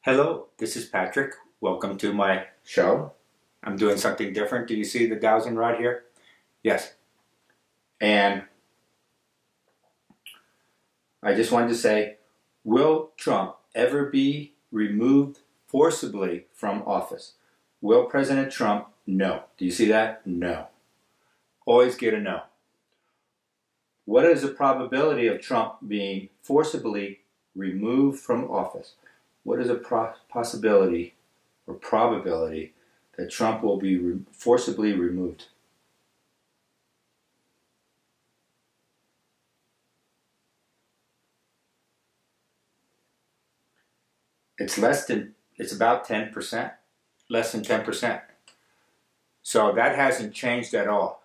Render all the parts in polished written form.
Hello, this is Patrick. Welcome to my show. I'm doing something different. Do you see the dowsing rod here? Yes. And I just wanted to say, will Trump ever be removed forcibly from office? Will President Trump? No. Do you see that? No. Always get a no. What is the probability of Trump being forcibly removed from office? What is a possibility or probability that Trump will be forcibly removed? It's about 10%, less than 10%. So that hasn't changed at all.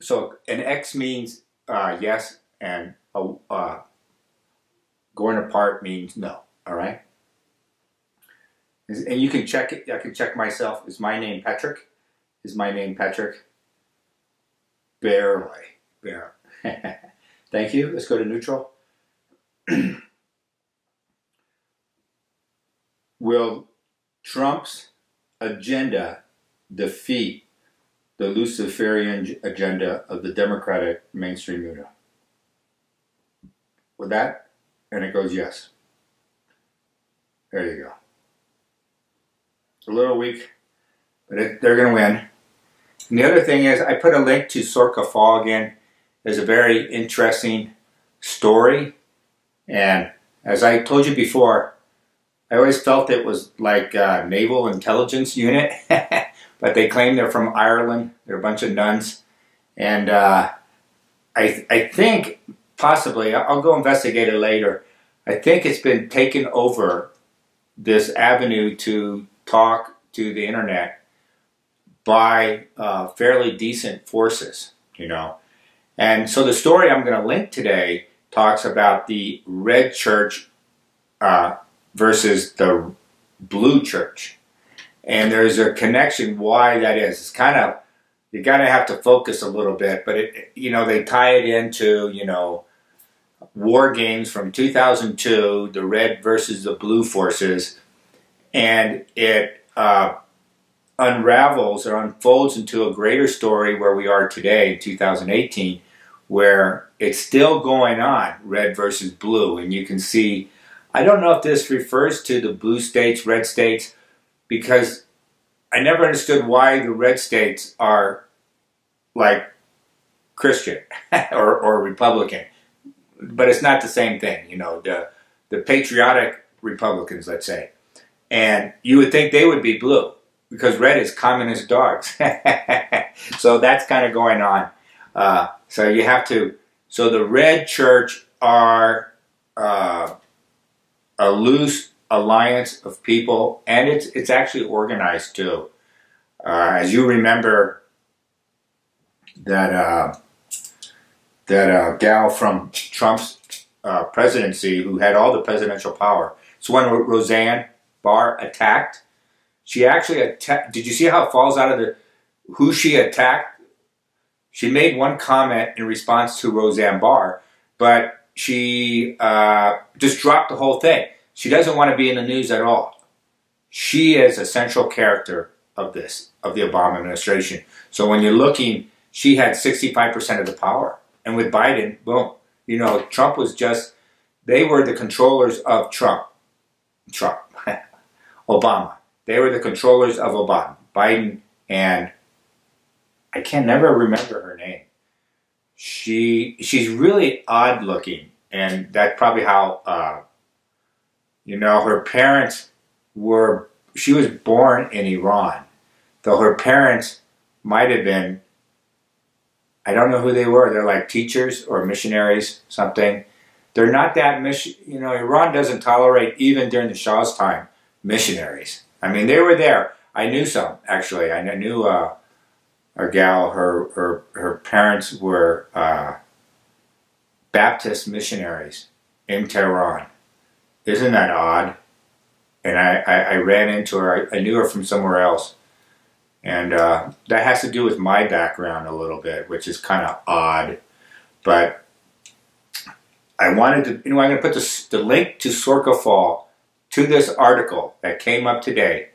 So an X means yes, and going apart means no. All right. And you can check it. I can check myself. Is my name Patrick? Is my name Patrick? Barely. Thank you. Let's go to neutral. Will Trump's agenda defeat the Luciferian agenda of the Democratic mainstream media? With that, and it goes yes. There you go. It's a little weak, but they're going to win. And the other thing is, I put a link to Sorcha Faal again. There's a very interesting story. And as I told you before, I always felt it was like a naval intelligence unit. But they claim they're from Ireland. They're a bunch of nuns. And I think, possibly, I'll go investigate it later, I think it's been taken over, this avenue to talk to the internet, by fairly decent forces, you know. And so the story I'm going to link today talks about the red church versus the blue church. And there's a connection why that is. It's kind of, you got to have to focus a little bit, but they tie it into, war games from 2002, the red versus the blue forces, and it unravels or unfolds into a greater story where we are today in 2018, where it's still going on, red versus blue. And you can see, I don't know if this refers to the blue states, red states, because I never understood why the red states are like Christian or Republican. But it's not the same thing, the patriotic Republicans, let's say. And you would think they would be blue, because red is communist dogs. So that's kind of going on. So the red church are a loose alliance of people, and it's actually organized too. As you remember, that gal from Trump's presidency who had all the presidential power, it's one Roseanne Barr attacked. She actually attacked. Did you see how it falls out of who she attacked? She made one comment in response to Roseanne Barr, but she just dropped the whole thing. She doesn't want to be in the news at all. She is a central character of the Obama administration. So when you're looking, she had 65% of the power. And with Biden, boom, Trump was they were the controllers of Obama. They were the controllers of Obama. Biden, and I can never remember her name. She's really odd looking, and that's probably how, her parents she was born in Iran, though her parents might have been, I don't know who they were. They're like teachers or missionaries, something. They're not that Iran doesn't tolerate, even during the Shah's time, missionaries. I mean, they were there. I knew some, actually. I knew a gal, her parents were Baptist missionaries in Tehran. Isn't that odd? And I ran into her. I knew her from somewhere else. And that has to do with my background a little bit, which is kind of odd. But I wanted to, I'm going to put the link to Sorcha Faal to this article that came up today.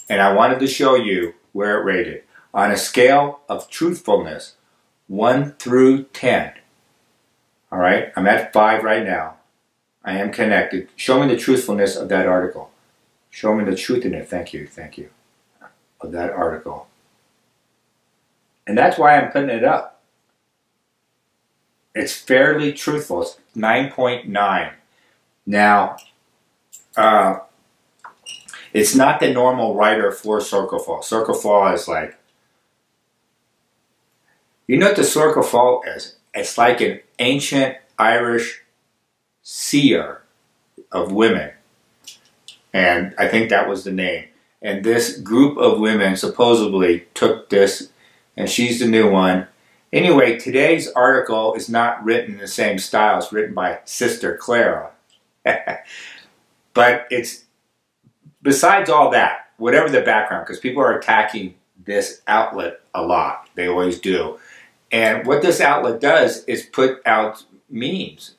And I wanted to show you where it rated. On a scale of truthfulness, 1 through 10. All right, I'm at 5 right now. I am connected. Show me the truthfulness of that article. Show me the truth in it. Thank you, of that article. And that's why I'm putting it up. It's fairly truthful. It's 9.9. Now, it's not the normal writer for Sorcha Faal. Sorcha Faal is like, you know what the Sorcha Faal is? It's like an ancient Irish seer of women. And I think that was the name. And this group of women supposedly took this, and she's the new one. Anyway, today's article is not written in the same style. It's written by Sister Ciara. But it's, besides all that, whatever the background, because people are attacking this outlet a lot. They always do. And what this outlet does is put out memes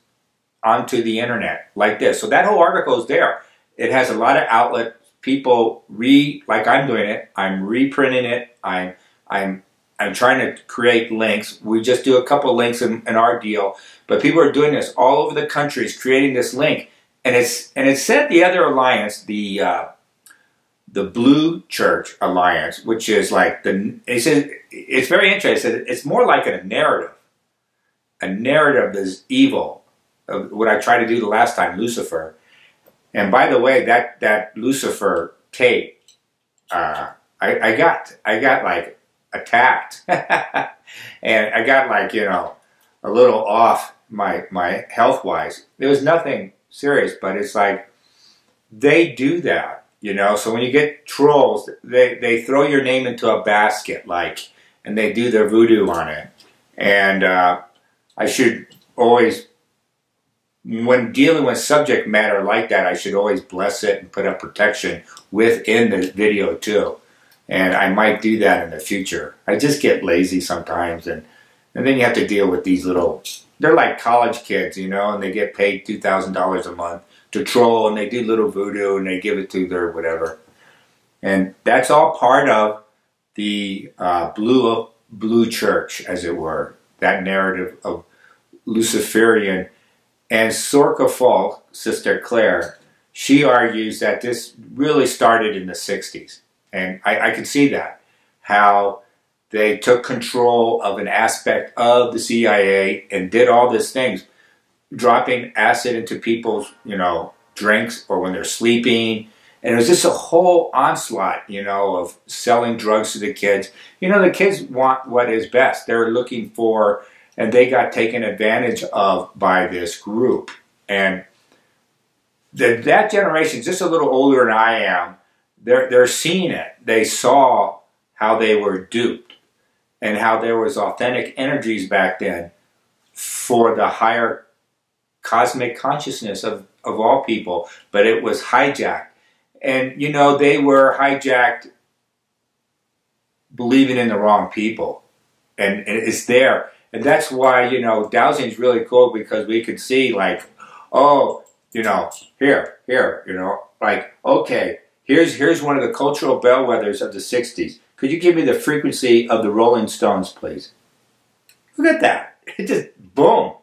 onto the internet like this. So that whole article is there. It has a lot of outlet. People like I'm doing it. I'm reprinting it. I'm trying to create links. We just do a couple links in our deal. But people are doing this all over the countries, creating this link. And it said the other alliance, the Blue Church Alliance, which is like it's very interesting. It's more like a narrative. A narrative is evil. What I tried to do the last time, Lucifer. And by the way, that Lucifer tape, I got like attacked, and I got like, you know, a little off my health wise. There was nothing serious, but it's like they do that. You know, so when you get trolls, they throw your name into a basket, like, and they do their voodoo on it. And I should always, when dealing with subject matter like that, I should always bless it and put up protection within the video too. And I might do that in the future. I just get lazy sometimes, and then you have to deal with these little, they're like college kids, you know, and they get paid $2,000 a month to troll, and they do little voodoo, and they give it to their whatever. And that's all part of the blue church, as it were, that narrative of Luciferian. And Sorcha Faal, Sister Ciara, she argues that this really started in the 60s. And I can see that, how they took control of an aspect of the CIA and did all these things, dropping acid into people's, you know, drinks or when they're sleeping. And it was just a whole onslaught, you know, of selling drugs to the kids. You know, the kids want what is best. They're looking for, and they got taken advantage of by this group. And that generation, just a little older than I am, they're seeing it. They saw how they were duped and how there was authentic energies back then for the higher cosmic consciousness of all people, but it was hijacked. And, you know, they were hijacked believing in the wrong people. And it's there. And that's why, you know, dowsing is really cool, because we could see, like, oh, you know, here, you know, like, okay, here's one of the cultural bellwethers of the 60s. Could you give me the frequency of the Rolling Stones, please? Look at that. It just, boom.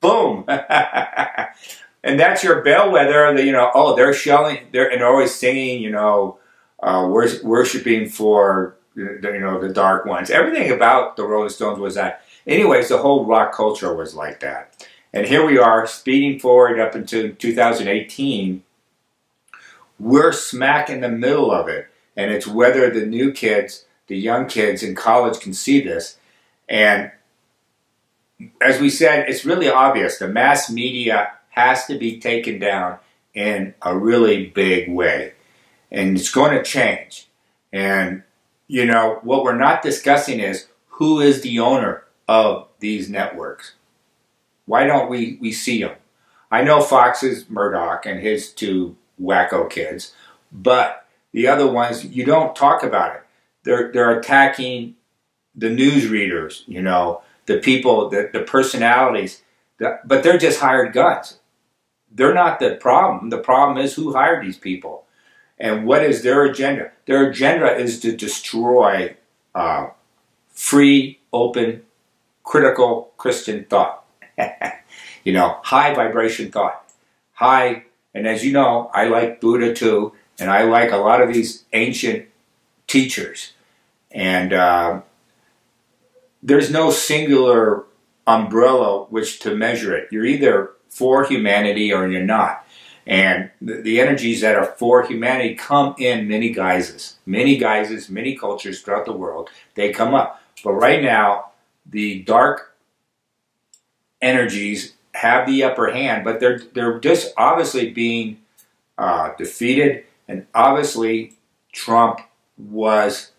Boom. And that's your bellwether. You know, oh, they're shelling, and they're always singing, you know, worshiping for, you know, the dark ones. Everything about the Rolling Stones was that. Anyways, the whole rock culture was like that. And here we are, speeding forward up into 2018. We're smack in the middle of it. And it's whether the new kids, the young kids in college can see this. And as we said, it's really obvious. The mass media has to be taken down in a really big way. And it's going to change. And, you know, what we're not discussing is who is the owner of these networks. Why don't we see them? I know Fox is Murdoch and his two wacko kids, but the other ones, you don't talk about it. they're attacking the news readers, you know, the people, the personalities, but they're just hired guns. They're not the problem. The problem is who hired these people. And what is their agenda? Their agenda is to destroy free, open, critical Christian thought. You know, high vibration thought. High, and as you know, I like Buddha too, and I like a lot of these ancient teachers. And there's no singular umbrella which to measure it. You're either for humanity or you're not. And the energies that are for humanity come in many guises, many cultures throughout the world. They come up. But right now, the dark energies have the upper hand, but they're just obviously being defeated. And obviously, Trump was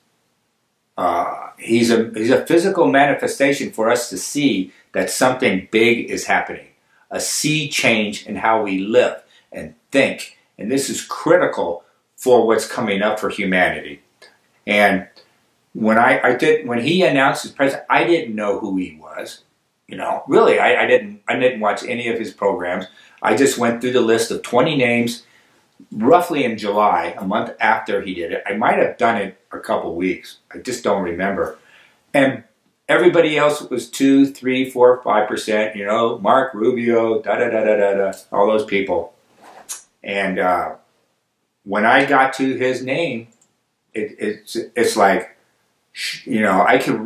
he's a physical manifestation for us to see that something big is happening, a sea change in how we live and think. And this is critical for what's coming up for humanity. And when when he announced his president, I didn't know who he was. You know, really, I didn't watch any of his programs. I just went through the list of 20 names roughly in July, a month after he did it. I might have done it a couple weeks. I just don't remember. And everybody else was 2, 3, 4, 5%, you know, Mark Rubio, all those people. And when I got to his name, it's like, you know, I could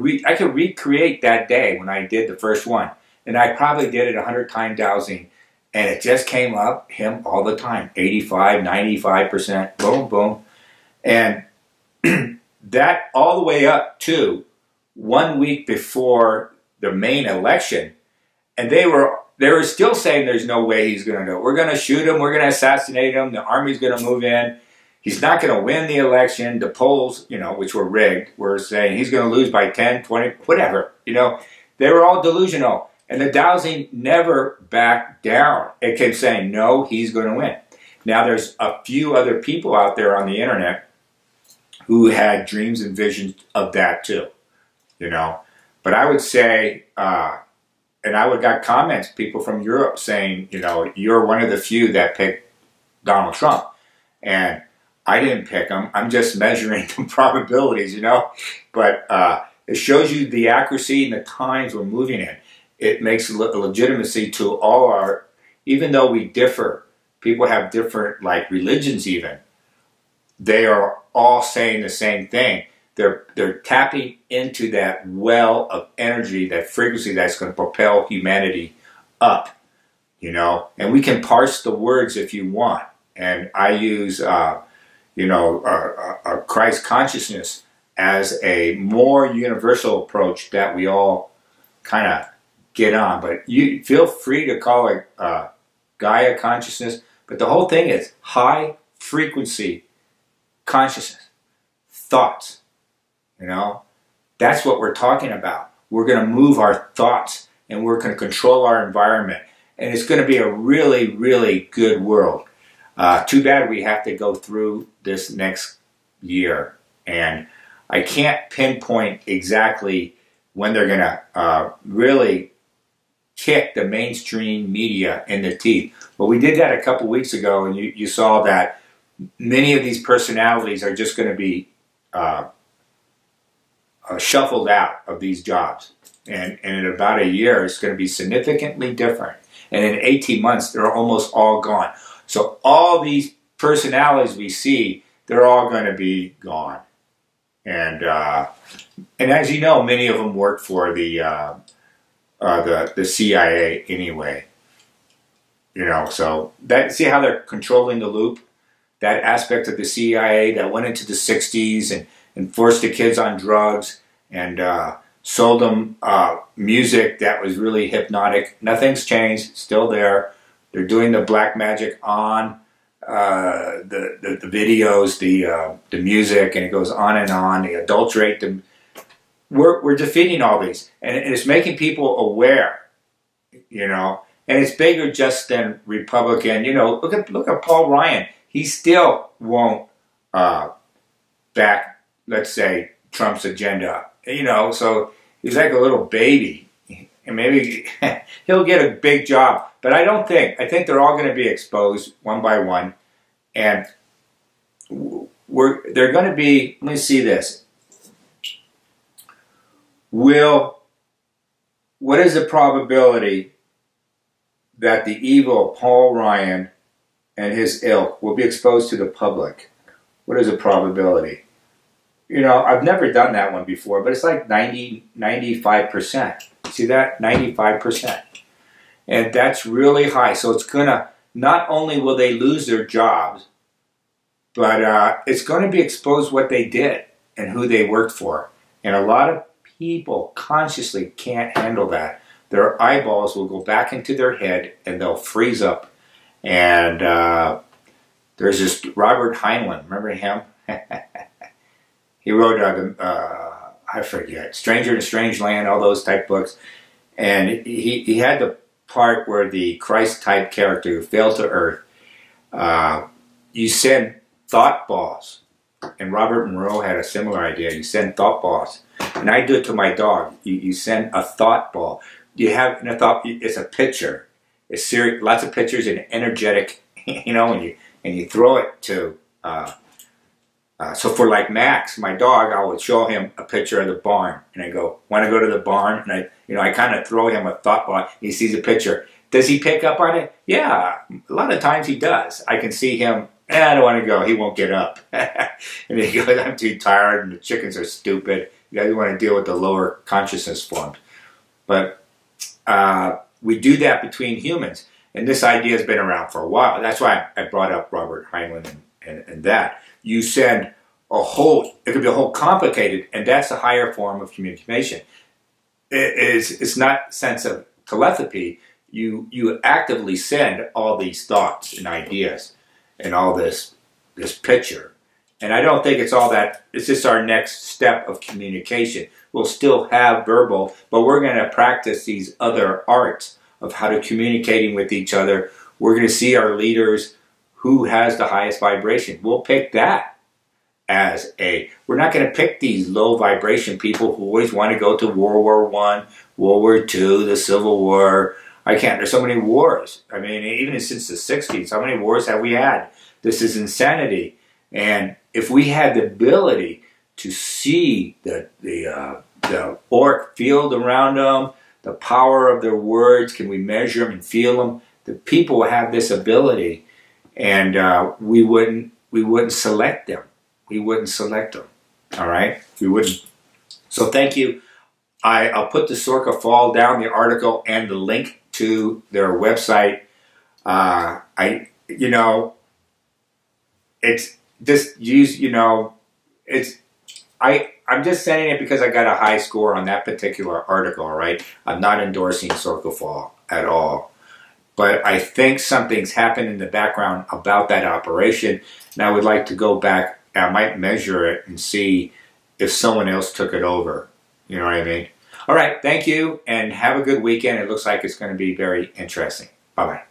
recreate that day when I did the first one, and I probably did it 100 times dowsing, and it just came up him all the time, 85, 95%, boom, boom, and that all the way up to 1 week before the main election, and they were still saying there's no way he's going to go. We're going to shoot him. We're going to assassinate him. The army's going to move in. He's not going to win the election. The polls, you know, which were rigged, were saying he's going to lose by 10, 20, whatever. You know, they were all delusional. And the dowsing never backed down. It kept saying, no, he's going to win. Now, there's a few other people out there on the internet who had dreams and visions of that too, you know. But I would say, and I would got comments, people from Europe saying, you know, you're one of the few that picked Donald Trump. And I didn't pick him. I'm just measuring the probabilities, you know. But it shows you the accuracy and the times we're moving in. It makes a legitimacy to all our, even though we differ, people have different, like, religions even. They are all saying the same thing. They're tapping into that well of energy, that frequency that's going to propel humanity up, you know. And we can parse the words if you want. And I use, you know, Christ consciousness as a more universal approach that we all kind of get on. But you feel free to call it Gaia consciousness. But the whole thing is high frequency consciousness, thoughts. You know, that's what we're talking about. We're going to move our thoughts and we're going to control our environment. And it's going to be a really, really good world. Too bad we have to go through this next year. And I can't pinpoint exactly when they're going to really kick the mainstream media in the teeth. But we did that a couple weeks ago, and you saw that many of these personalities are just going to be shuffled out of these jobs. And in about a year, it's going to be significantly different. And in 18 months, they're almost all gone. So all these personalities we see, they're all going to be gone. And as you know, many of them work for the CIA anyway. You know, so see how they're controlling the loop? That aspect of the CIA that went into the 60s and forced the kids on drugs and sold them music that was really hypnotic. Nothing's changed, still there. They're doing the black magic on the videos, the music, and it goes on and on. They adulterate them. We're defeating all these, and it's making people aware, you know. And it's bigger just than Republican. You know, look at Paul Ryan. He still won't back, let's say, Trump's agenda. You know, so he's like a little baby. And maybe he'll get a big job. But I think they're all going to be exposed one by one. And they're going to be, let me see this. What is the probability that the evil Paul Ryan and his ilk will be exposed to the public? What is the probability? You know, I've never done that one before, but it's like 95%. See that? 95%. And that's really high. So it's going to, not only will they lose their jobs, but it's going to be exposed what they did and who they worked for. And a lot of people consciously can't handle that. Their eyeballs will go back into their head and they'll freeze up. And there's this Robert Heinlein, remember him? He wrote, I forget, Stranger in a Strange Land, all those type books. And he had the part where the Christ-type character who fell to earth, you send thought balls. And Robert Monroe had a similar idea. You send thought balls. And I do it to my dog. You send a thought ball. You have a thought, it's a picture. It's serious, lots of pictures and energetic, you know, and you throw it to, so for like Max, my dog, I would show him a picture of the barn. And I go, want to go to the barn? And I kind of throw him a thought ball. He sees a picture. Does he pick up on it? Yeah, a lot of times he does. I can see him, I don't want to go. He won't get up. And he goes, I'm too tired and the chickens are stupid. He doesn't want to deal with the lower consciousness forms. But we do that between humans. And this idea has been around for a while. That's why I brought up Robert Heinlein and that. You send a whole, it could be a whole complicated, and that's a higher form of communication. It's not sense of telepathy. You actively send all these thoughts and ideas and all this picture. And I don't think it's all that, it's just our next step of communication. We'll still have verbal, but we're going to practice these other arts of how to communicating with each other. We're going to see our leaders, who has the highest vibration. We'll pick that as we're not going to pick these low vibration people who always want to go to World War I, World War II, the Civil War. There's so many wars. I mean, even since the 60s, how many wars have we had? This is insanity. And if we had the ability to see the auric field around them, the power of their words, can we measure them and feel them? The people have this ability, and we wouldn't select them. We wouldn't select them. All right, we wouldn't. So thank you. I'll put the Sorcha Faal down, the article and the link to their website. It's just use, I'm just saying it because I got a high score on that particular article, all right? I'm not endorsing Sorcha Faal at all. But I think something's happened in the background about that operation, and I would like to go back. I might measure it and see if someone else took it over. You know what I mean? All right, thank you, and have a good weekend. It looks like it's going to be very interesting. Bye-bye.